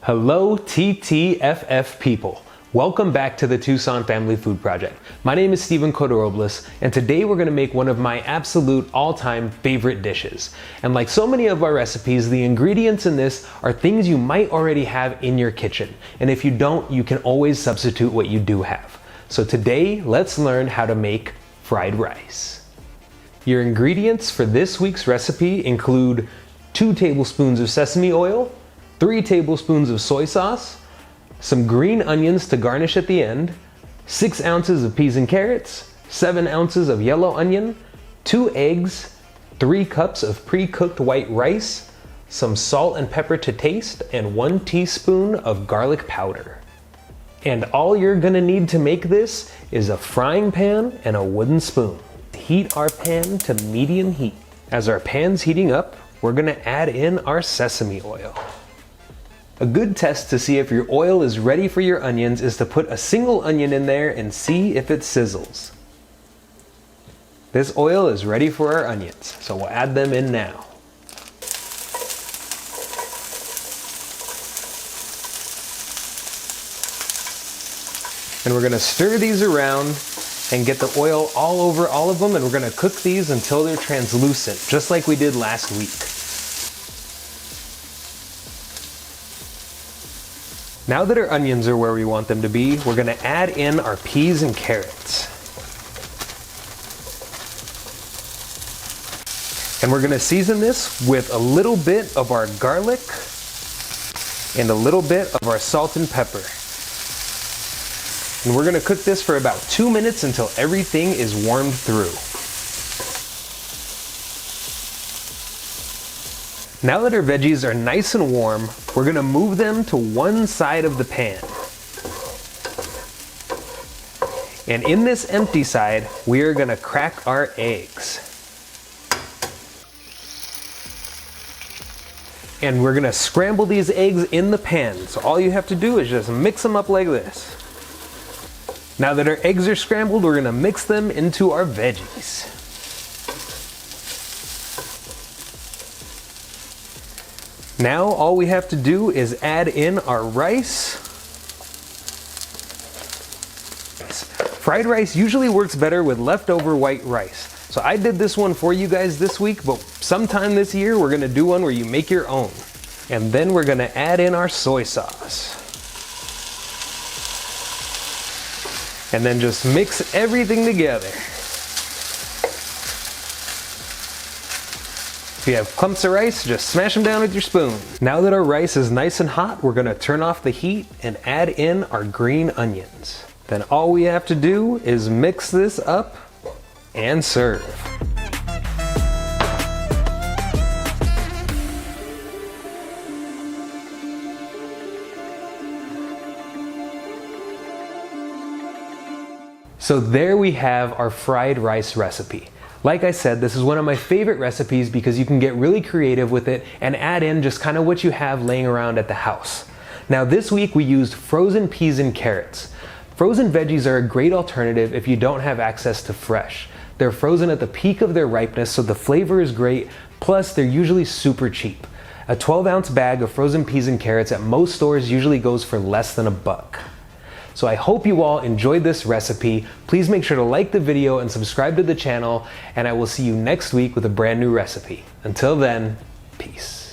Hello TTFF people. Welcome back to the Tucson Family Food Project. My name is Steven Codorobles, and today we're going to make one of my absolute all-time favorite dishes. And like so many of our recipes, the ingredients in this are things you might already have in your kitchen. And if you don't, you can always substitute what you do have. So today, let's learn how to make fried rice. Your ingredients for this week's recipe include 2 tablespoons of sesame oil, 3 tablespoons of soy sauce, some green onions to garnish at the end, 6 ounces of peas and carrots, 7 ounces of yellow onion, 2 eggs, 3 cups of pre-cooked white rice, some salt and pepper to taste, and 1 teaspoon of garlic powder. And all you're gonna need to make this is a frying pan and a wooden spoon. Heat our pan to medium heat. As our pan's heating up, we're gonna add in our sesame oil. A good test to see if your oil is ready for your onions is to put a single onion in there and see if it sizzles. This oil is ready for our onions, so we'll add them in now. And we're gonna stir these around and get the oil all over all of them, and we're gonna cook these until they're translucent, just like we did last week. Now that our onions are where we want them to be, we're gonna add in our peas and carrots. And we're gonna season this with a little bit of our garlic and a little bit of our salt and pepper. And we're gonna cook this for about 2 minutes until everything is warmed through. Now that our veggies are nice and warm, we're gonna move them to one side of the pan. And in this empty side, we are gonna crack our eggs. And we're gonna scramble these eggs in the pan. So all you have to do is just mix them up like this. Now that our eggs are scrambled, we're gonna mix them into our veggies. Now all we have to do is add in our rice. Fried rice usually works better with leftover white rice. So I did this one for you guys this week, but sometime this year we're gonna do one where you make your own. And then we're gonna add in our soy sauce. And then just mix everything together. If you have clumps of rice, just smash them down with your spoon. Now that our rice is nice and hot, we're gonna turn off the heat and add in our green onions. Then all we have to do is mix this up and serve. So there we have our fried rice recipe. Like I said, this is one of my favorite recipes because you can get really creative with it and add in just kind of what you have laying around at the house. Now this week we used frozen peas and carrots. Frozen veggies are a great alternative if you don't have access to fresh. They're frozen at the peak of their ripeness, so the flavor is great, plus they're usually super cheap. A 12-ounce bag of frozen peas and carrots at most stores usually goes for less than $1. So I hope you all enjoyed this recipe. Please make sure to like the video and subscribe to the channel, and I will see you next week with a brand new recipe. Until then, peace.